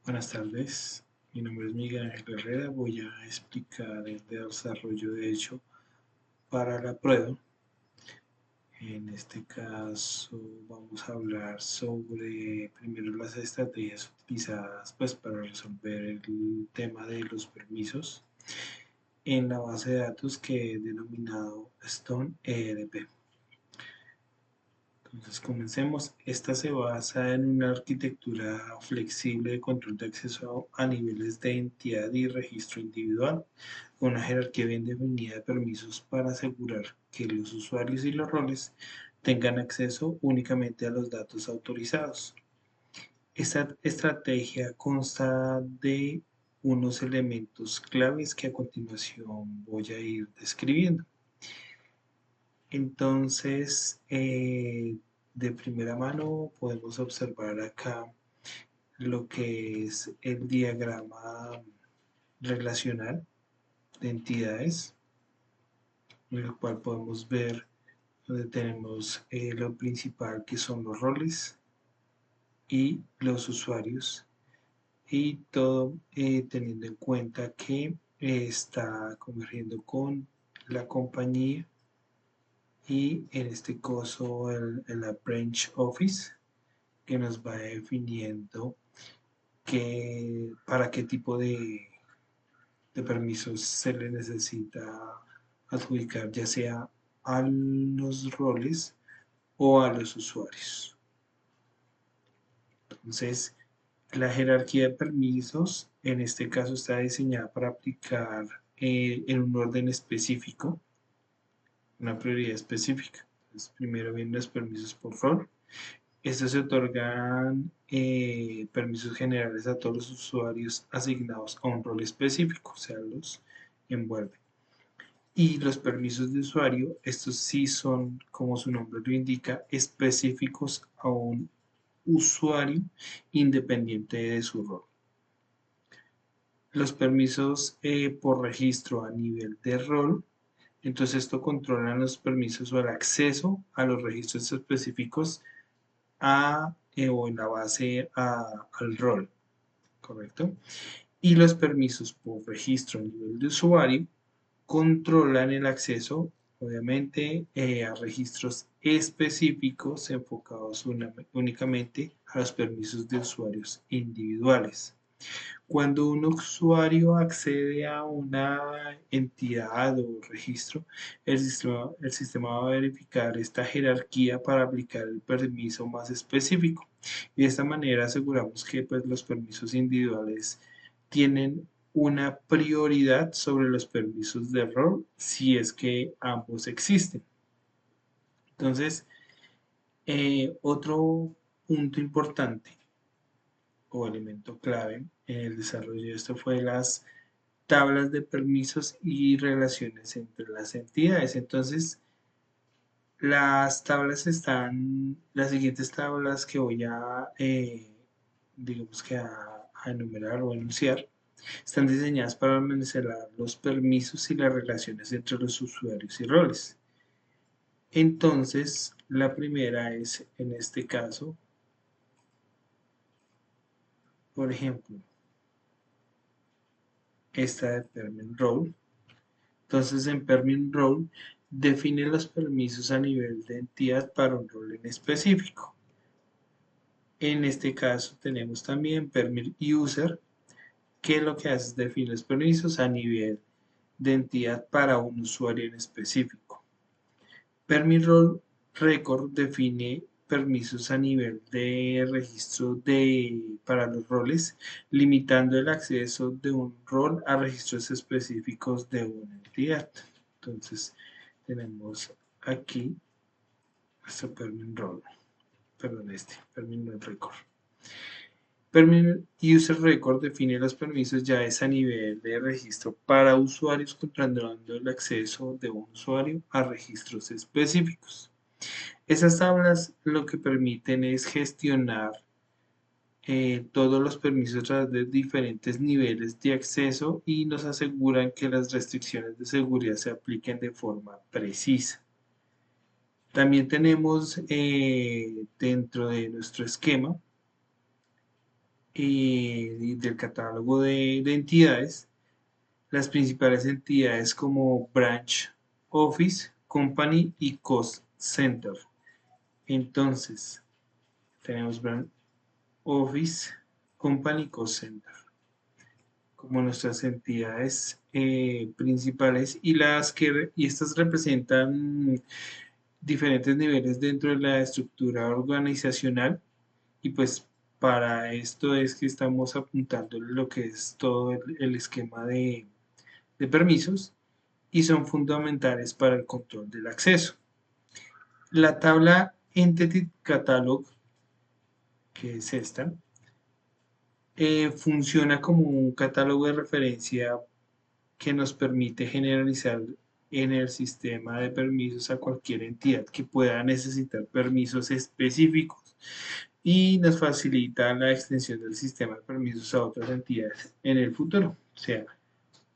Buenas tardes, mi nombre es Miguel Ángel Herrera. Voy a explicar el desarrollo de hecho para la prueba. En este caso vamos a hablar sobre primero las estrategias utilizadas para resolver el tema de los permisos en la base de datos que he denominado Stone ERP. Entonces comencemos. Esta se basa en una arquitectura flexible de control de acceso a niveles de entidad y registro individual, con una jerarquía bien definida de permisos para asegurar que los usuarios y los roles tengan acceso únicamente a los datos autorizados. Esta estrategia consta de unos elementos claves que a continuación voy a ir describiendo. Entonces, de primera mano podemos observar acá lo que es el diagrama relacional de entidades, en el cual podemos ver donde tenemos lo principal que son los roles y los usuarios, y todo teniendo en cuenta que está convergiendo con la compañía y en este caso la branch office, que nos va definiendo para qué tipo de permisos se le necesita adjudicar, ya sea a los roles o a los usuarios. Entonces, la jerarquía de permisos en este caso está diseñada para aplicar en un orden específico, una prioridad específica. Entonces, primero vienen los permisos por rol. Estos se otorgan permisos generales a todos los usuarios asignados a un rol específico, o sea, los envuelve. Y los permisos de usuario, estos sí son, como su nombre lo indica, específicos a un usuario independiente de su rol. Los permisos por registro a nivel de rol, entonces esto controla los permisos o el acceso a los registros específicos o en la base al rol, ¿correcto? Y los permisos por registro a nivel de usuario controlan el acceso, obviamente, a registros específicos enfocados únicamente a los permisos de usuarios individuales. Cuando un usuario accede a una entidad o registro, el sistema va a verificar esta jerarquía para aplicar el permiso más específico. Y de esta manera aseguramos que pues, los permisos individuales tienen una prioridad sobre los permisos de rol si es que ambos existen. Entonces, otro punto importante o elemento clave en el desarrollo de esto fue las tablas de permisos y relaciones entre las entidades. Entonces, las siguientes tablas que voy a, digamos que a enumerar o enunciar, están diseñadas para almacenar los permisos y las relaciones entre los usuarios y roles. Entonces, la primera es, en este caso, por ejemplo, esta de Permit Role. Entonces, en Permit Role define los permisos a nivel de entidad para un rol en específico. En este caso tenemos también Permit User, que lo que hace es definir los permisos a nivel de entidad para un usuario en específico. Permit Role Record define permisos a nivel de registro para los roles, limitando el acceso de un rol a registros específicos de una entidad. Entonces, tenemos aquí nuestro Permit Role, perdón, Permit Role Record. Permit User Record define los permisos ya es a nivel de registro para usuarios, controlando el acceso de un usuario a registros específicos. Esas tablas lo que permiten es gestionar todos los permisos a través de diferentes niveles de acceso y nos aseguran que las restricciones de seguridad se apliquen de forma precisa. También tenemos dentro de nuestro esquema y del catálogo de entidades, las principales entidades como Branch Office, Company y Cost Center. Entonces, tenemos Branch Office, Company y Cost Center como nuestras entidades principales y estas representan diferentes niveles dentro de la estructura organizacional y pues para esto es que estamos apuntando lo que es todo el esquema de permisos y son fundamentales para el control del acceso. La tabla Entity Catalog, que es esta, funciona como un catálogo de referencia que nos permite generalizar en el sistema de permisos a cualquier entidad que pueda necesitar permisos específicos y nos facilita la extensión del sistema de permisos a otras entidades en el futuro. O sea,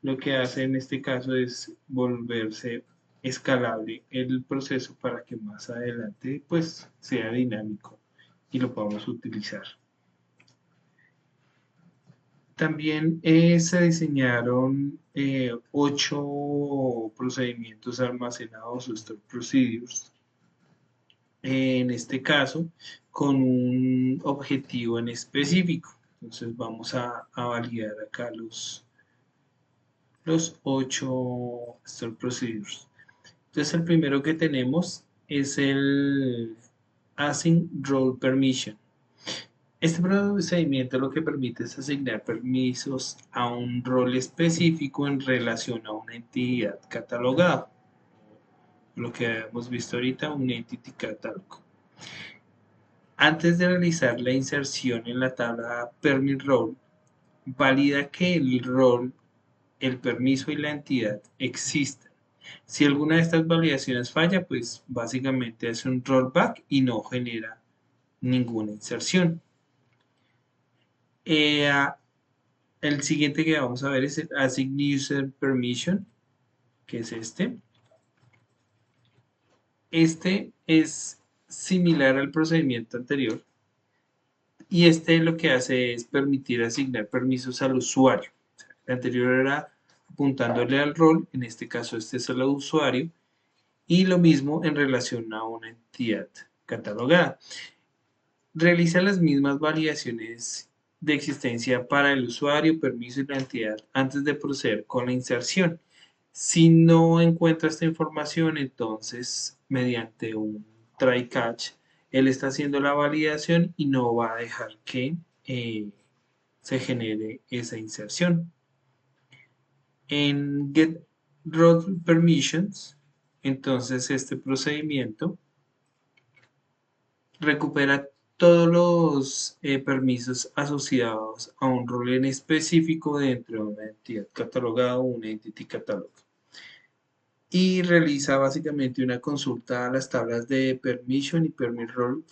lo que hace en este caso es volverse escalable el proceso para que más adelante pues sea dinámico y lo podamos utilizar. También se diseñaron 8 procedimientos almacenados o stored procedures, en este caso con un objetivo en específico. Entonces vamos a validar acá los 8 stored procedures. Entonces el primero que tenemos es el Async Role Permission. Este procedimiento lo que permite es asignar permisos a un rol específico en relación a una entidad catalogada. Lo que hemos visto ahorita, un Entity Catalog. Antes de realizar la inserción en la tabla Permit Role, valida que el rol, el permiso y la entidad existan. Si alguna de estas validaciones falla, pues básicamente hace un rollback y no genera ninguna inserción. El siguiente que vamos a ver es el Async User Permission, que es este. Este es similar al procedimiento anterior y este lo que hace es permitir asignar permisos al usuario. El anterior era apuntándole al rol, en este caso este es el usuario, y lo mismo en relación a una entidad catalogada. Realiza las mismas validaciones de existencia para el usuario, permiso y la entidad antes de proceder con la inserción. Si no encuentra esta información, entonces mediante un try catch, él está haciendo la validación y no va a dejar que se genere esa inserción. En Get Role Permissions, entonces este procedimiento recupera todos los permisos asociados a un rol en específico dentro de una entidad catalogada o un Entity Catalog. Y realiza básicamente una consulta a las tablas de Permission y Permit Role,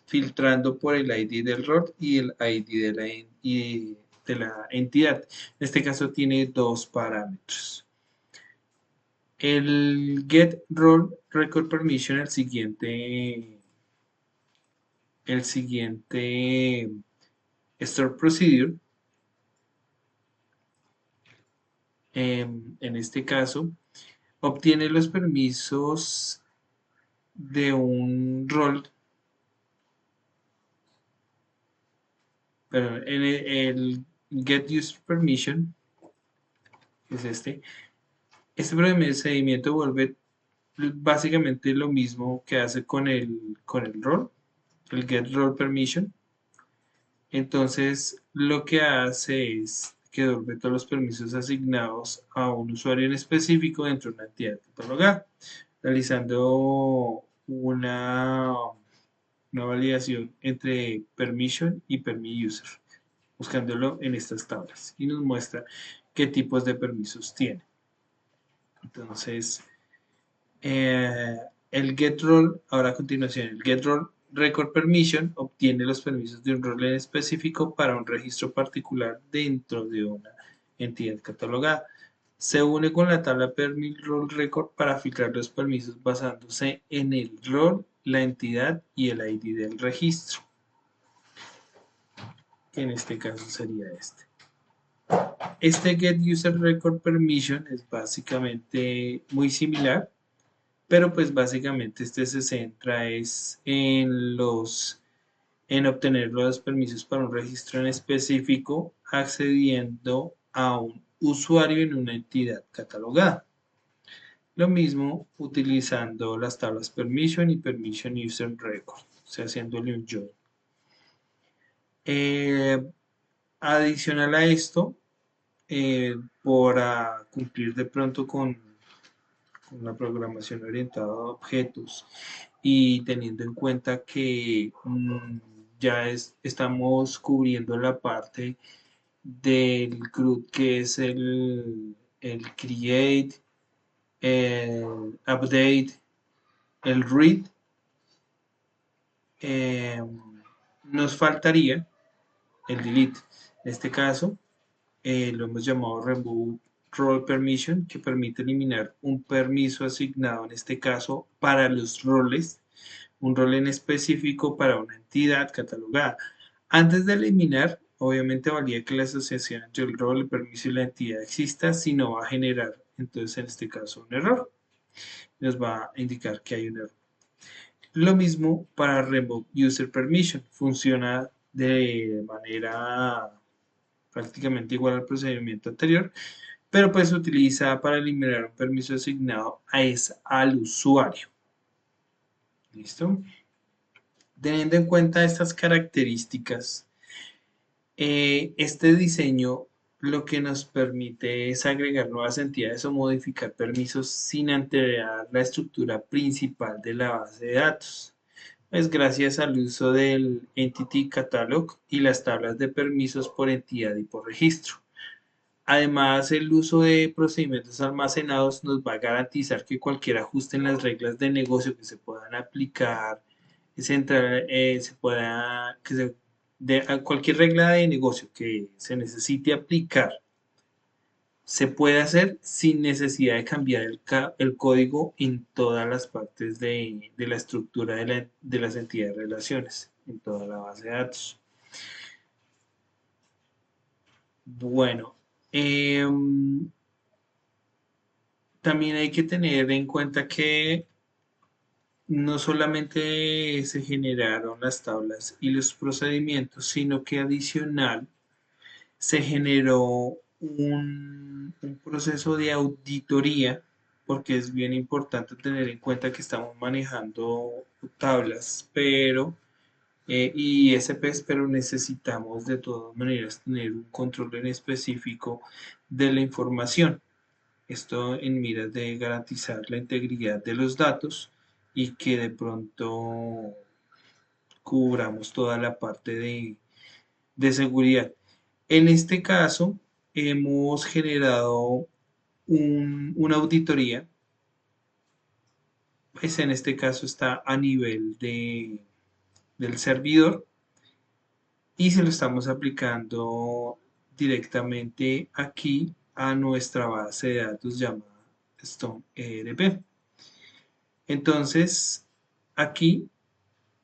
filtrando por el ID del rol y el ID de la entidad. En este caso tiene 2 parámetros. El Get Role Record Permission, el siguiente Store Procedure, en este caso, obtiene los permisos de un rol, perdón, el Get User Permission, que es este procedimiento vuelve básicamente lo mismo que hace con el rol, el Get Role Permission. Entonces, lo que hace es que devuelve todos los permisos asignados a un usuario en específico dentro de una entidad catalogada, realizando una validación entre permission y permit user, buscándolo en estas tablas y nos muestra qué tipos de permisos tiene. Entonces, el getRole, ahora a continuación, el getRole Record Permission obtiene los permisos de un rol en específico para un registro particular dentro de una entidad catalogada. Se une con la tabla Permit Role Record para filtrar los permisos basándose en el rol, la entidad y el ID del registro. que en este caso sería este. Este Get User Record Permission es básicamente muy similar, pero pues básicamente este se centra es en obtener los permisos para un registro en específico accediendo a un usuario en una entidad catalogada. Lo mismo utilizando las tablas Permission y Permission User Record, o sea, haciéndole un join. Adicional a esto, para cumplir de pronto con la programación orientada a objetos y teniendo en cuenta que ya estamos cubriendo la parte del CRUD que es el create, el update, el read, eh, nos faltaría el delete. En este caso lo hemos llamado remove role permission, que permite eliminar un permiso asignado, en este caso para los roles, un rol en específico para una entidad catalogada. Antes de eliminar, obviamente valía que la asociación entre el rol, el permiso y la entidad exista, si no va a generar, entonces en este caso, un error. Nos va a indicar que hay un error. Lo mismo para Remove User Permission, funciona de manera prácticamente igual al procedimiento anterior, pero pues se utiliza para eliminar un permiso asignado al usuario. ¿Listo? Teniendo en cuenta estas características, este diseño lo que nos permite es agregar nuevas entidades o modificar permisos sin alterar la estructura principal de la base de datos. Es gracias al uso del Entity Catalog y las tablas de permisos por entidad y por registro. Además, el uso de procedimientos almacenados nos va a garantizar que cualquier ajuste en las reglas de negocio que se puedan aplicar, cualquier regla de negocio que se necesite aplicar, se puede hacer sin necesidad de cambiar el código en todas las partes de la estructura de las entidades de relaciones, en toda la base de datos. Bueno, también hay que tener en cuenta que no solamente se generaron las tablas y los procedimientos, sino que adicional se generó un proceso de auditoría, porque es bien importante tener en cuenta que estamos manejando tablas, y ISPs, pero necesitamos de todas maneras tener un control en específico de la información. Esto en miras de garantizar la integridad de los datos y que de pronto cubramos toda la parte de seguridad. En este caso, hemos generado una auditoría, pues en este caso está a nivel del servidor y se lo estamos aplicando directamente aquí a nuestra base de datos llamada StoneERP. Entonces, aquí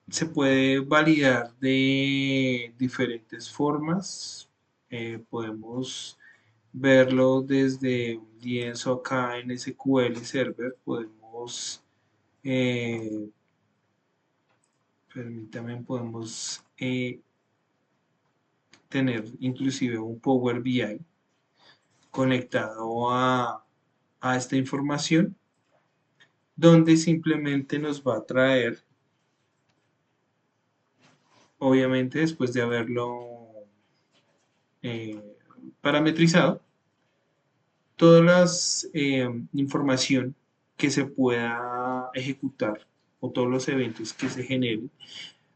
se puede validar de diferentes formas. Podemos verlo desde un lienzo acá en SQL Server. Podemos, eh, permítame, podemos tener inclusive un Power BI conectado a esta información, donde simplemente nos va a traer, obviamente después de haberlo eh, parametrizado, todas las información que se pueda ejecutar o todos los eventos que se generen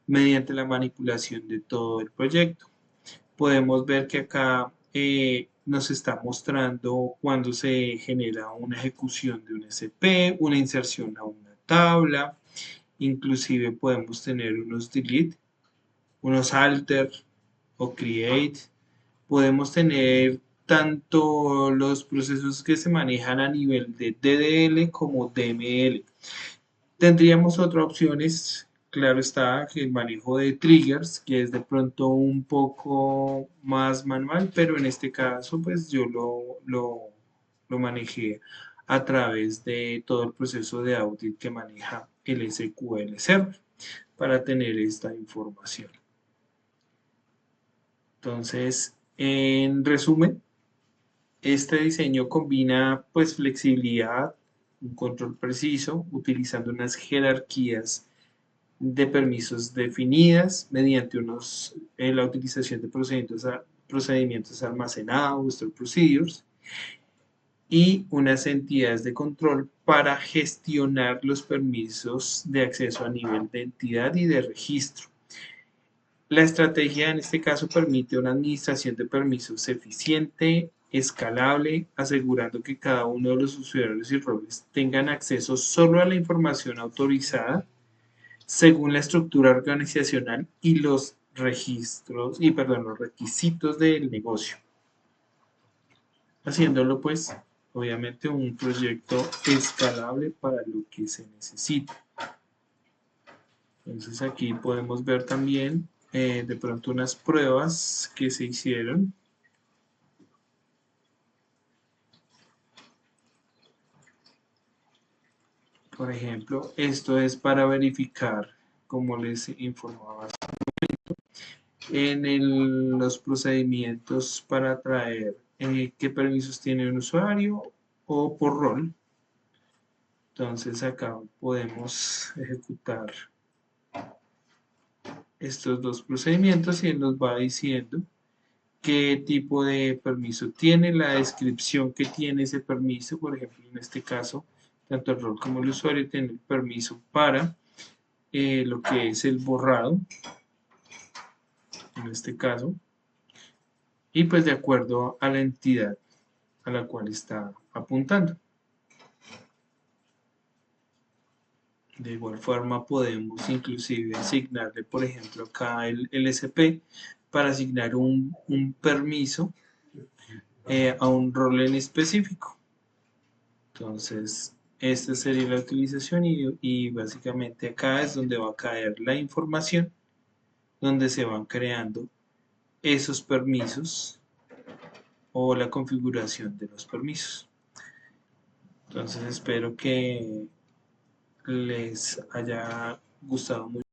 mediante la manipulación de todo el proyecto. Podemos ver que acá nos está mostrando cuando se genera una ejecución de un SP, una inserción a una tabla, inclusive podemos tener unos delete, unos alter o create, podemos tener tanto los procesos que se manejan a nivel de DDL como DML. Tendríamos otras opciones claro está que el manejo de triggers, que es de pronto un poco más manual, pero en este caso pues yo lo manejé a través de todo el proceso de audit que maneja el SQL Server para tener esta información. Entonces, en resumen, este diseño combina pues flexibilidad, un control preciso, utilizando unas jerarquías de permisos definidas mediante la utilización de procedimientos almacenados, store procedures, y unas entidades de control para gestionar los permisos de acceso a nivel de entidad y de registro. La estrategia en este caso permite una administración de permisos eficiente, escalable, asegurando que cada uno de los usuarios y roles tengan acceso solo a la información autorizada según la estructura organizacional y los los requisitos del negocio, haciéndolo pues obviamente un proyecto escalable para lo que se necesita. Entonces aquí podemos ver también de pronto unas pruebas que se hicieron. Por ejemplo, esto es para verificar, como les informaba, en los procedimientos para traer qué permisos tiene un usuario o por rol. Entonces acá podemos ejecutar estos dos procedimientos y él nos va diciendo qué tipo de permiso tiene, la descripción que tiene ese permiso. Por ejemplo, en este caso, tanto el rol como el usuario tienen el permiso para lo que es el borrado, en este caso, y pues de acuerdo a la entidad a la cual está apuntando. De igual forma podemos inclusive asignarle, por ejemplo, acá el LSP para asignar un permiso a un rol en específico. Entonces, esta sería la utilización y básicamente acá es donde va a caer la información, donde se van creando esos permisos o la configuración de los permisos. Entonces, espero que les haya gustado mucho.